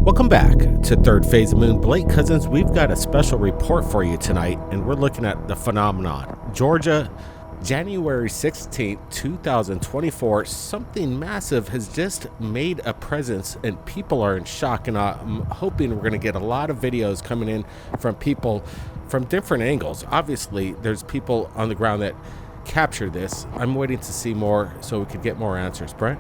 Welcome back to Third Phase of Moon. Blake Cousins, we've got a special report for you tonight, and we're looking at the phenomenon. Georgia, January 16th, 2024, something massive has just made a presence, and people are in shock, and I'm hoping we're going to get a lot of videos coming in from people from different angles. Obviously, there's people on the ground that capture this. I'm waiting to see more so we could get more answers. Brent?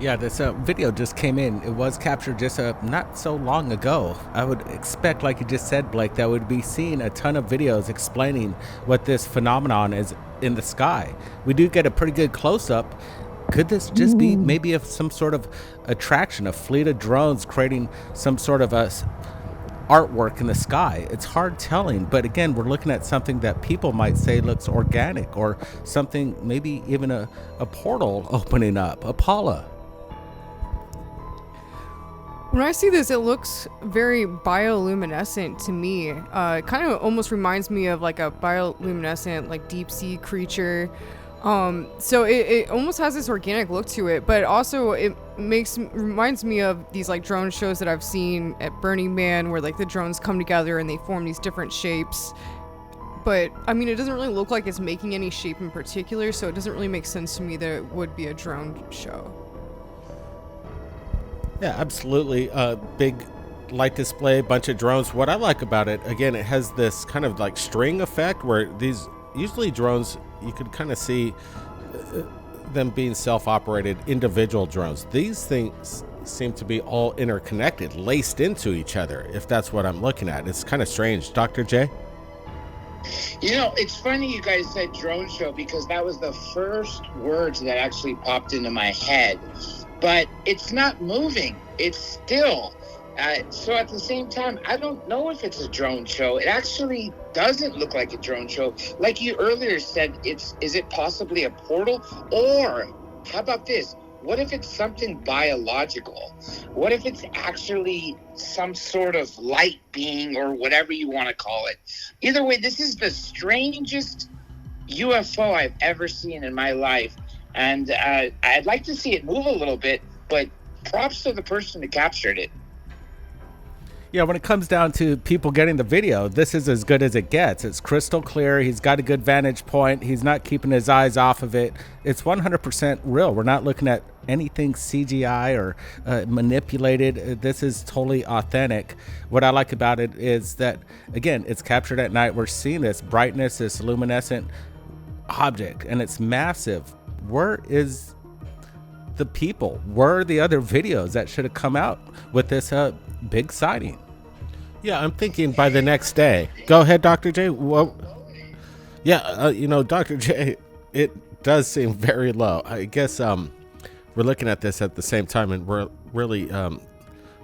Yeah, this video just came in. It was captured just not so long ago. I would expect, like you just said, Blake, that would be seeing a ton of videos explaining what this phenomenon is in the sky. We do get a pretty good close-up. Could this just be maybe some sort of attraction, a fleet of drones creating some sort of artwork in the sky? It's hard telling, but again, we're looking at something that people might say looks organic, or something, maybe even a portal opening up. Paula. When I see this, it looks very bioluminescent to me. It kind of almost reminds me of like a bioluminescent, like deep sea creature. So it almost has this organic look to it, but also it reminds me of these like drone shows that I've seen at Burning Man, where like the drones come together and they form these different shapes. But I mean, it doesn't really look like it's making any shape in particular, so it doesn't really make sense to me that it would be a drone show. Yeah, absolutely. Big light display, bunch of drones. What I like about it, again, it has this kind of like string effect where these, usually drones, you could kind of see them being self-operated individual drones. These things seem to be all interconnected, laced into each other, if that's what I'm looking at. It's kind of strange. Dr. J? You know, it's funny you guys said drone show, because that was the first words that actually popped into my head. But it's not moving. It's still. So at the same time, I don't know if it's a drone show. It actually doesn't look like a drone show. Like you earlier said, is it possibly a portal? Or how about this? What if it's something biological? What if it's actually some sort of light being, or whatever you want to call it? Either way, this is the strangest UFO I've ever seen in my life. And I'd like to see it move a little bit, but props to the person that captured it. Yeah, when it comes down to people getting the video, this is as good as it gets. It's crystal clear. He's got a good vantage point. He's not keeping his eyes off of it. It's 100% real. We're not looking at anything CGI or manipulated. This is totally authentic. What I like about it is that, again, it's captured at night. We're seeing this brightness, this luminescent object, and it's massive. Where is the people? Where are the other videos that should have come out with this big sighting? Yeah, I'm thinking by the next day. Go ahead, Dr. J. Well, yeah, Dr. J, it does seem very low. I guess we're looking at this at the same time, and we're really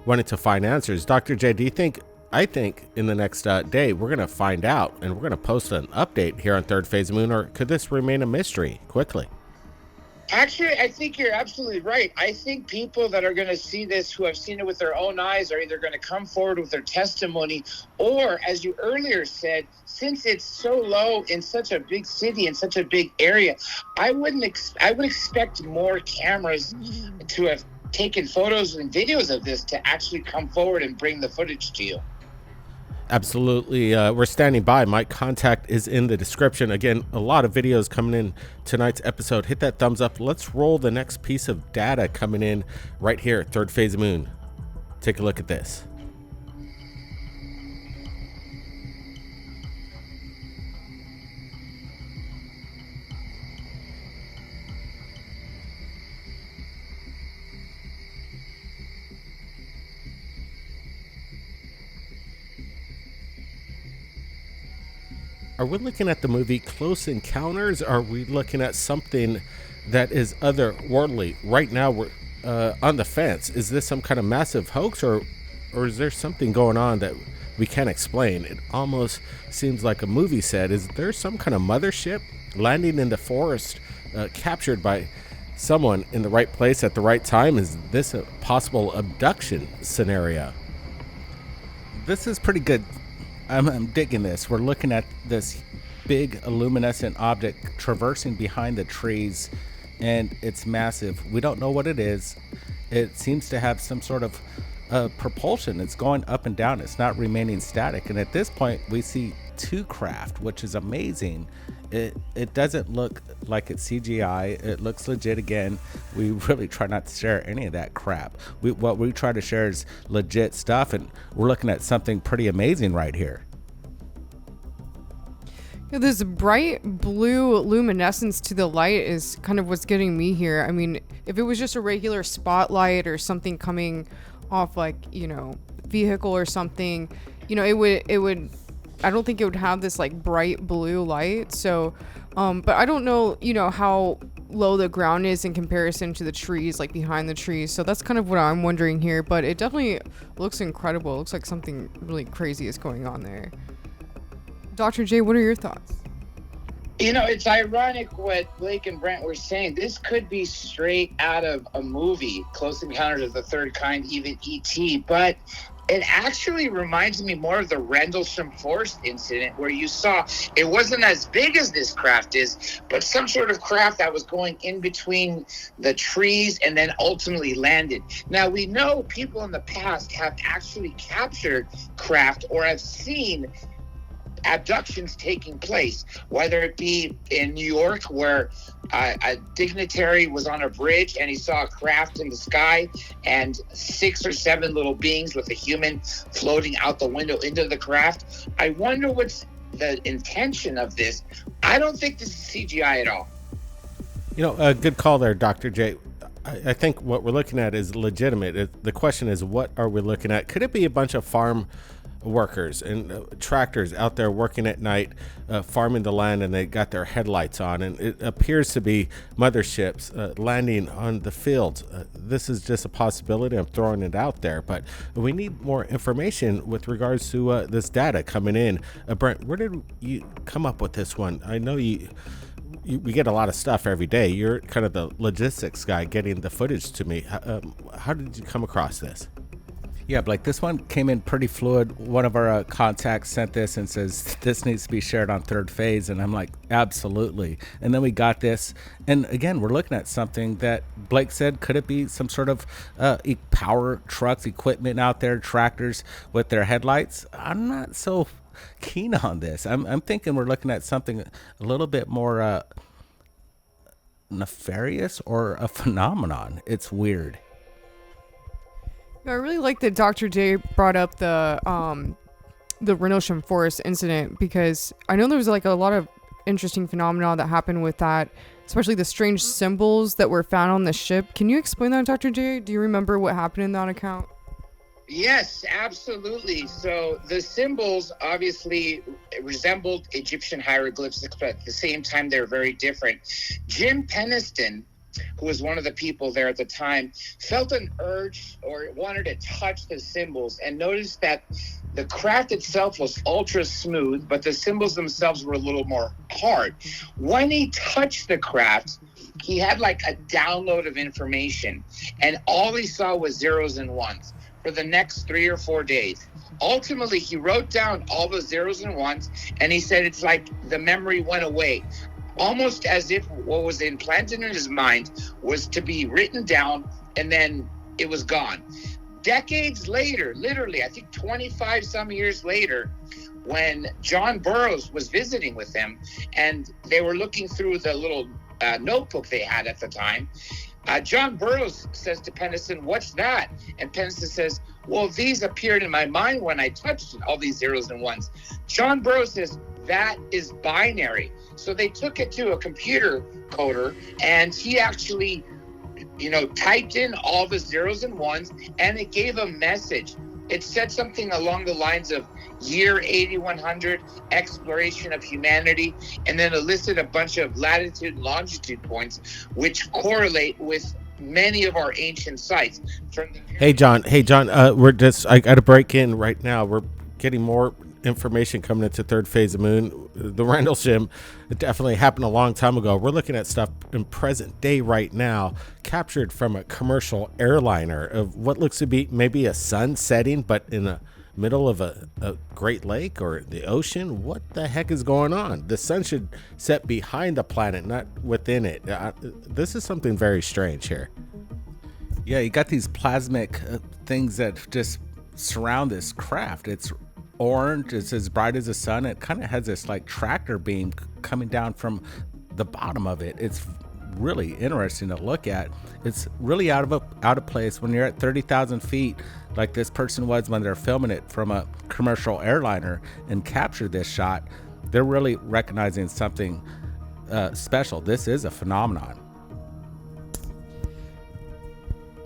wanting to find answers. Dr. J, do you think, I think in the next day, we're going to find out, and we're going to post an update here on Third Phase of Moon, or could this remain a mystery quickly? Actually, I think you're absolutely right. I think people that are going to see this, who have seen it with their own eyes, are either going to come forward with their testimony, or, as you earlier said, since it's so low in such a big city, in such a big area, I would expect more cameras to have taken photos and videos of this to actually come forward and bring the footage to you. Absolutely. We're standing by. My contact is in the description. Again, a lot of videos coming in tonight's episode. Hit that thumbs up. Let's roll the next piece of data coming in right here at Third Phase of Moon. Take a look at this. Are we looking at the movie Close Encounters? Are we looking at something that is otherworldly? Right now, we're on the fence. Is this some kind of massive hoax, or is there something going on that we can't explain? It almost seems like a movie set. Is there some kind of mothership landing in the forest, captured by someone in the right place at the right time? Is this a possible abduction scenario? This is pretty good. I'm digging this. We're looking at this big luminescent object traversing behind the trees, and it's massive. We don't know what it is. It seems to have some sort of propulsion. It's going up and down. It's not remaining static. And at this point, we see two craft, which is amazing. It doesn't look like it's CGI. It looks legit again. We really try not to share any of that crap. What we try to share is legit stuff, and we're looking at something pretty amazing right here. Yeah, this bright blue luminescence to the light is kind of what's getting me here. I mean, if it was just a regular spotlight or something coming off like, vehicle or something, it would I don't think it would have this like bright blue light. So, but I don't know, how low the ground is in comparison to the trees, like behind the trees. So that's kind of what I'm wondering here, but it definitely looks incredible. It looks like something really crazy is going on there. Dr. J, what are your thoughts? It's ironic what Blake and Brent were saying. This could be straight out of a movie, Close Encounters of the Third Kind, even E.T., but it actually reminds me more of the Rendlesham Forest incident, where you saw it wasn't as big as this craft is, but some sort of craft that was going in between the trees and then ultimately landed. Now, we know people in the past have actually captured craft or have seen abductions taking place, whether it be in New York, where a dignitary was on a bridge and he saw a craft in the sky and 6 or 7 little beings with a human floating out the window into the craft. I wonder what's the intention of this. I don't think this is CGI at all. A good call there, Dr. J. I think what we're looking at is legitimate. The question is, what are we looking at? Could it be a bunch of farm workers and tractors out there working at night, farming the land, and they got their headlights on, and it appears to be motherships landing on the fields? This is just a possibility. I'm throwing it out there, but we need more information with regards to this data coming in. Brent, where did you come up with this one? I know we get a lot of stuff every day. You're kind of the logistics guy getting the footage to me. How did you come across this? Yeah, Blake, this one came in pretty fluid. One of our contacts sent this and says, this needs to be shared on Third Phase. And I'm like, absolutely. And then we got this. And again, we're looking at something that Blake said, could it be some sort of power trucks, equipment out there, tractors with their headlights? I'm not so keen on this. I'm thinking we're looking at something a little bit more nefarious or a phenomenon. It's weird. I really like that Dr. J brought up the Rendlesham Forest incident, because I know there was like a lot of interesting phenomena that happened with that, especially the strange symbols that were found on the ship. Can you explain that, Dr. J? Do you remember what happened in that account? Yes, absolutely. So the symbols obviously resembled Egyptian hieroglyphics, but at the same time, they're very different. Jim Peniston, who was one of the people there at the time, felt an urge or wanted to touch the symbols and noticed that the craft itself was ultra smooth, but the symbols themselves were a little more hard. When he touched the craft, he had like a download of information, and all he saw was zeros and ones for the next 3 or 4 days. Ultimately, he wrote down all the zeros and ones, and he said it's like the memory went away. Almost as if what was implanted in his mind was to be written down, and then it was gone. Decades later, literally, I think 25 some years later, when John Burroughs was visiting with him, and they were looking through the little notebook they had at the time, John Burroughs says to Peniston, "What's that?" And Peniston says, "Well, these appeared in my mind when I touched all these zeros and ones." John Burroughs says, "That is binary." So they took it to a computer coder, and he actually, typed in all the zeros and ones, and it gave a message. It said something along the lines of year 8100, exploration of humanity, and then it listed a bunch of latitude and longitude points, which correlate with many of our ancient sites. Hey, John, I got to break in right now. We're getting more information coming into Third Phase of Moon. The Rendlesham, it definitely happened a long time ago. We're looking at stuff in present day right now, captured from a commercial airliner of what looks to be maybe a sun setting, but in the middle of a Great Lake or the ocean. What the heck is going on? The sun should set behind the planet, not within it. This is something very strange here. Yeah, you got these plasmic things that just surround this craft. It's orange, it's as bright as the sun. It kind of has this like tractor beam coming down from the bottom of it. It's really interesting to look at. It's really out of place when you're at 30,000 feet, like this person was when they're filming it from a commercial airliner and captured this shot. They're really recognizing something special. This is a phenomenon.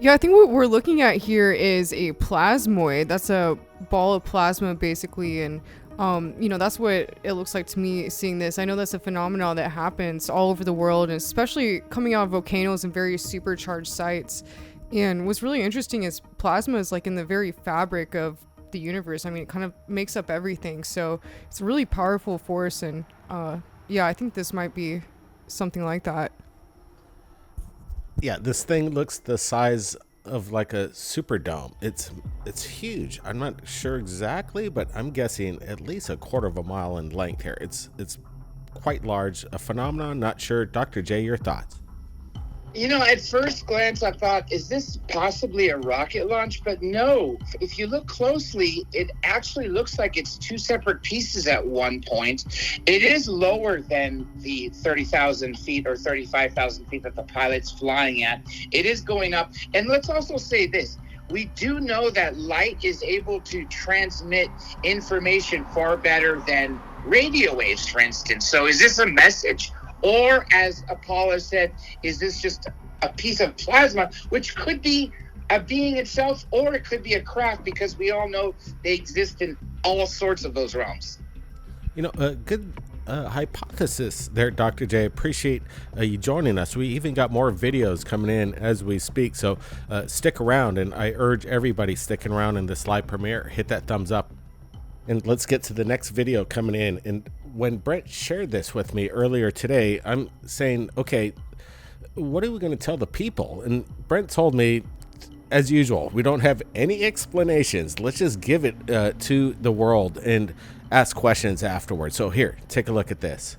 Yeah, I think what we're looking at here is a plasmoid. That's a ball of plasma, basically, and that's what it looks like to me seeing this. I know that's a phenomenon that happens all over the world, and especially coming out of volcanoes and very supercharged sites. And what's really interesting is plasma is like in the very fabric of the universe. I mean, it kind of makes up everything. So it's a really powerful force, and yeah, I think this might be something like that. Yeah, this thing looks the size of like a superdome. It's huge. I'm not sure exactly, but I'm guessing at least a quarter of a mile in length here. It's quite large. A phenomenon. Not sure. Dr. J, your thoughts? At first glance, I thought, is this possibly a rocket launch? But no, if you look closely, it actually looks like it's two separate pieces at one point. It is lower than the 30,000 feet or 35,000 feet that the pilot's flying at. It is going up. And let's also say this. We do know that light is able to transmit information far better than radio waves, for instance. So is this a message? Or, as Apollo said, is this just a piece of plasma, which could be a being itself, or it could be a craft, because we all know they exist in all sorts of those realms. A good hypothesis there, Dr. J. Appreciate you joining us. We even got more videos coming in as we speak, so stick around, and I urge everybody sticking around in this live premiere, hit that thumbs up. And let's get to the next video coming in. And when Brent shared this with me earlier today, I'm saying, okay, what are we going to tell the people? And Brent told me, as usual, we don't have any explanations. Let's just give it to the world and ask questions afterwards. So here, take a look at this.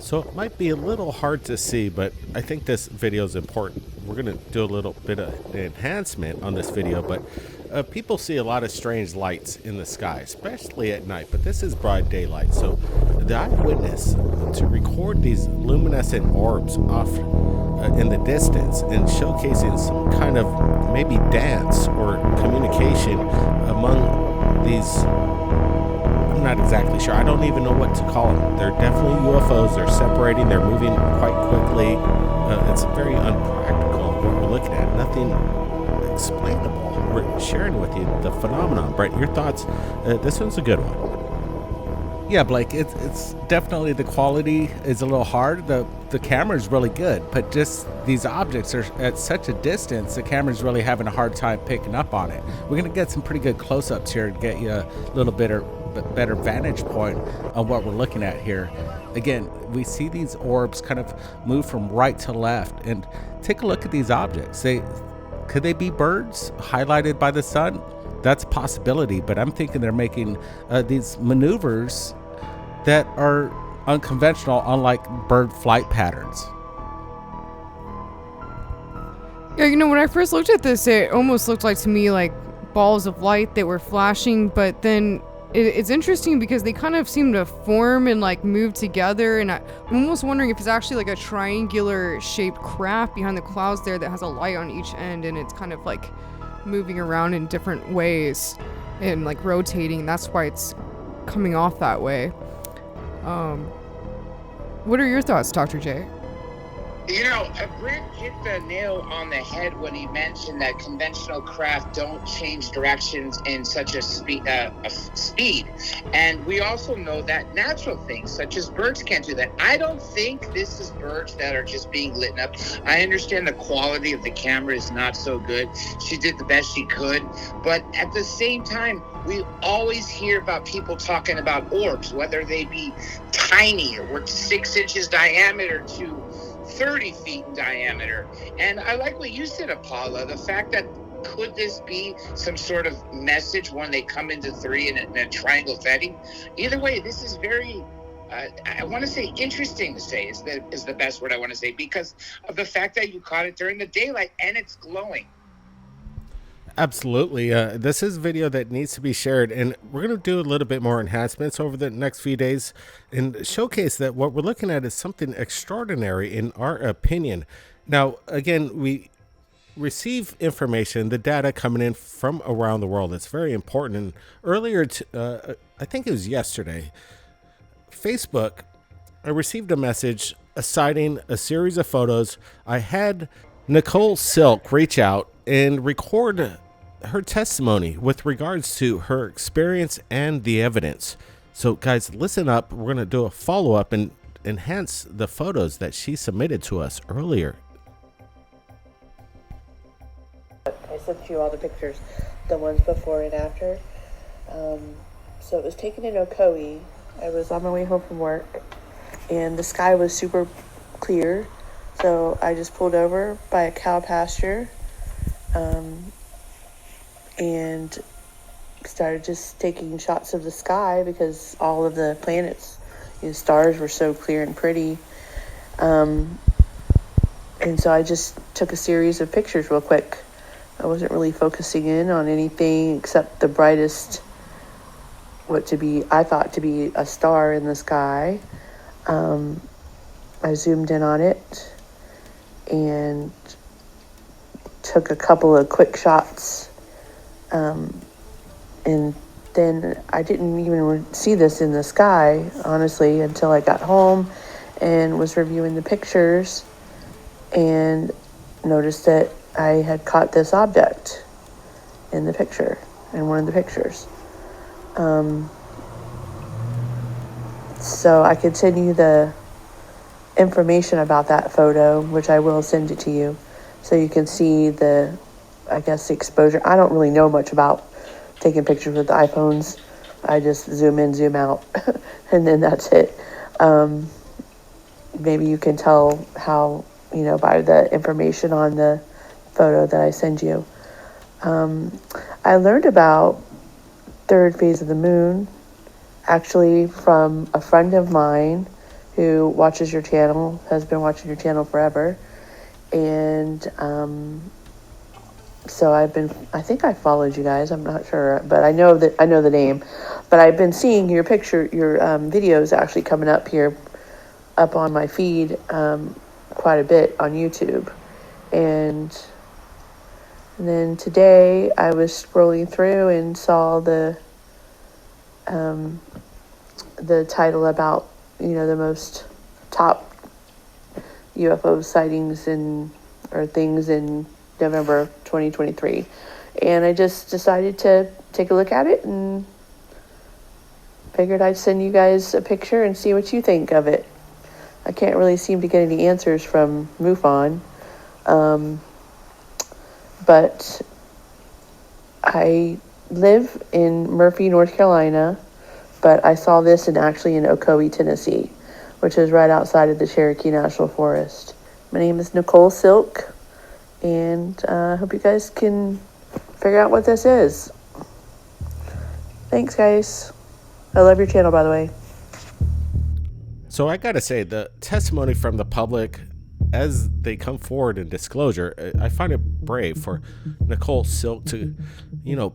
So it might be a little hard to see, but I think this video is important. We're going to do a little bit of enhancement on this video, but people see a lot of strange lights in the sky, especially at night, but this is broad daylight. So the eyewitness to record these luminescent orbs off in the distance and showcasing some kind of maybe dance or communication among these, I'm not exactly sure. I don't even know what to call them. They're definitely UFOs. They're separating. They're moving quite quickly. It's very unpractical what we're looking at. Nothing explainable. We're sharing with you the phenomenon. Brent, your thoughts? This one's a good one. Yeah, Blake, it's definitely, the quality is a little hard. The camera's really good, but just these objects are at such a distance, the camera's really having a hard time picking up on it. We're going to get some pretty good close-ups here to get you a little better vantage point on what we're looking at here. Again, we see these orbs kind of move from right to left, and take a look at these objects. Could they be birds highlighted by the sun? That's a possibility, but I'm thinking they're making these maneuvers that are unconventional, unlike bird flight patterns. Yeah, when I first looked at this, it almost looked like to me like balls of light that were flashing, but then it's interesting because they kind of seem to form and like move together, and I'm almost wondering if it's actually like a triangular shaped craft behind the clouds there that has a light on each end, and it's kind of like moving around in different ways and like rotating. That's why it's coming off that way. What are your thoughts, Dr. J? You know, Brent hit the nail on the head when he mentioned that conventional craft don't change directions in such a speed. And we also know that natural things, such as birds, can't do that. I don't think this is birds that are just being lit up. I understand the quality of the camera is not so good. She did the best she could. But at the same time, we always hear about people talking about orbs, whether they be tiny or 6 inches diameter to 30 feet in diameter. And I like what you said, Apollo, the fact that could this be some sort of message when they come into 3 in a triangle setting? Either way, this is very, I want to say interesting to say is the best word I want to say, because of the fact that you caught it during the daylight and it's glowing. Absolutely. This is video that needs to be shared, and we're going to do a little bit more enhancements over the next few days and showcase that what we're looking at is something extraordinary in our opinion. Now, again, we receive information, the data coming in from around the world. It's very important. And earlier, I think it was yesterday, Facebook, I received a message citing a series of photos. I had Nicole Silk reach out and record her testimony with regards to her experience and the evidence. So guys, listen up. We're going to do a follow-up and enhance the photos that she submitted to us earlier. I sent you all the pictures, the ones before and after. So it was taken in Ocoee. I was on my way home from work, and the sky was super clear. So I just pulled over by a cow pasture, and started just taking shots of the sky because all of the planets, stars were so clear and pretty. And so I just took a series of pictures real quick. I wasn't really focusing in on anything except the brightest, I thought to be a star in the sky. I zoomed in on it and took a couple of quick shots. And then I didn't even see this in the sky, honestly, until I got home and was reviewing the pictures and noticed that I had caught this object in the picture, in one of the pictures. So I could send you the information about that photo, which I will send it to you, so you can see the exposure. I don't really know much about taking pictures with the iPhones. I just zoom in, zoom out, and then that's it. Maybe you can tell how, by the information on the photo that I send you. I learned about third phase of the moon actually from a friend of mine who watches your channel, has been watching your channel forever. And so I think I followed you guys. I'm not sure, but I know the name. But I've been seeing your videos actually coming up here, up on my feed quite a bit on YouTube. And then today I was scrolling through and saw the title about, the most top UFO sightings or things in November 2023. And I just decided to take a look at it and figured I'd send you guys a picture and see what you think of it. I can't really seem to get any answers from MUFON. But I live in Murphy, North Carolina, but I saw this actually in Ocoee, Tennessee, which is right outside of the Cherokee National Forest. My name is Nicole Silk, and I hope you guys can figure out what this is. Thanks, guys. I love your channel, by the way. So I gotta say, the testimony from the public as they come forward in disclosure, I find it brave for Nicole Silk to,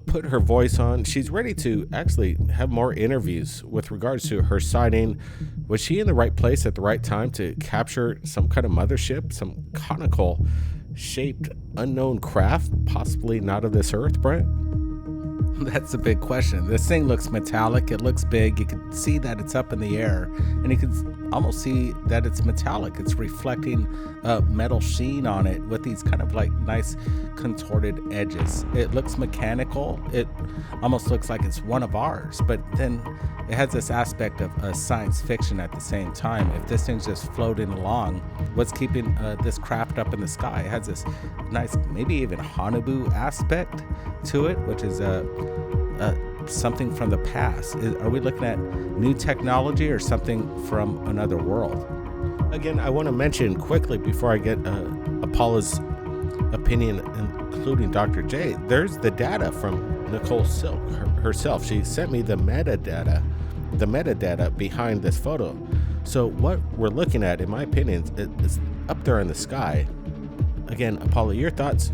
put her voice on. She's ready to actually have more interviews with regards to her sighting. Was she in the right place at the right time to capture some kind of mothership, some conical shaped unknown craft, possibly not of this earth, Brent? That's a big question. This thing looks metallic. It looks big. You can see that it's up in the air, and you can almost see that it's metallic. It's reflecting metal sheen on it with these kind of like nice contorted edges. It looks mechanical. It almost looks like it's one of ours, but then it has this aspect of science fiction at the same time. If this thing's just floating along, what's keeping this craft up in the sky? It has this nice, maybe even Hanabu aspect to it, which is something from the past. Are we looking at new technology or something from another world? Again, I want to mention quickly before I get Paula's opinion, including Dr. J, there's the data from Nicole Silk herself. She sent me the metadata behind this photo. So what we're looking at, in my opinion, is up there in the sky. Again, Paula, your thoughts?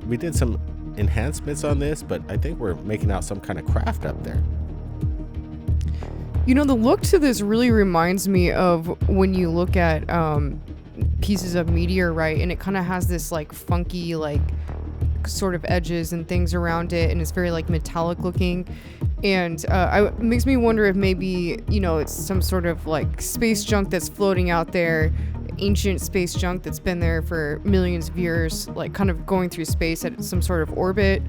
We did some enhancements on this, but I think we're making out some kind of craft up there. You know, the look to this really reminds me of when you look at pieces of meteorite, and it kind of has this like funky, like sort of edges and things around it, and it's very like metallic looking. And it makes me wonder if maybe, you know, it's some sort of like space junk that's floating out there, ancient space junk that's been there for millions of years, like kind of going through space at some sort of orbit.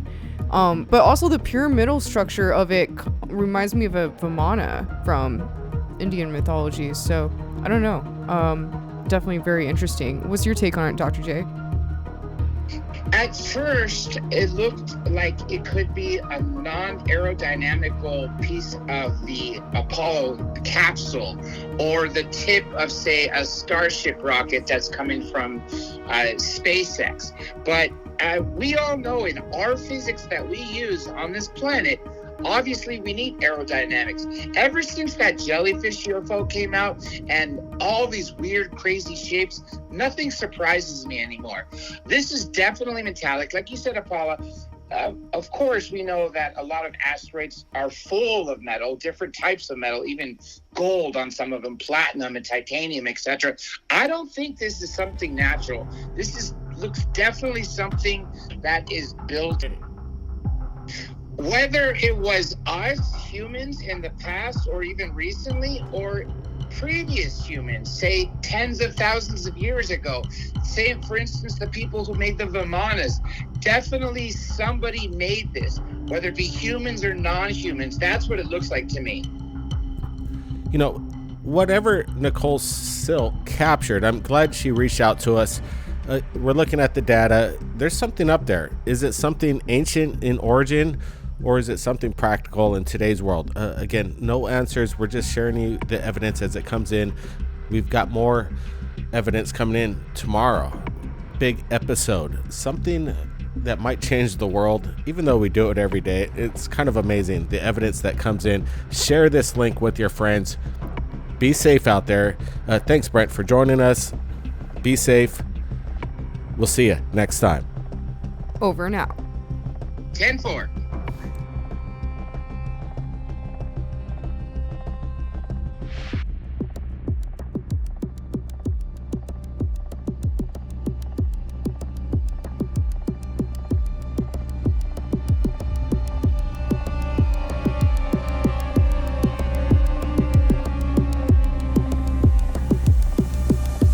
But also the pyramidal structure of it reminds me of a Vimana from Indian mythology. So I don't know. Definitely very interesting. What's your take on it, Dr. J? At first, it looked like it could be a non-aerodynamical piece of the Apollo capsule or the tip of, say, a Starship rocket that's coming from SpaceX. But we all know in our physics that we use on this planet, obviously we need aerodynamics. Ever since that jellyfish UFO came out and all these weird, crazy shapes, nothing surprises me anymore. This is definitely metallic. Like you said, Apollo, of course, we know that a lot of asteroids are full of metal, different types of metal, even gold on some of them, platinum and titanium, etc. I don't think this is something natural. This looks definitely something that is built. Whether it was us humans in the past or even recently, or previous humans, say tens of thousands of years ago, say, for instance, the people who made the Vimanas, definitely somebody made this, whether it be humans or non-humans. That's what it looks like to me. You know, whatever Nicole Silk captured, I'm glad she reached out to us. We're looking at the data. There's something up there. Is it something ancient in origin, or is it something practical in today's world? Again, no answers. We're just sharing you the evidence as it comes in. We've got more evidence coming in tomorrow. Big episode. Something that might change the world, even though we do it every day. It's kind of amazing, the evidence that comes in. Share this link with your friends. Be safe out there. Thanks, Brent, for joining us. Be safe. We'll see you next time. Over and out. 10-4.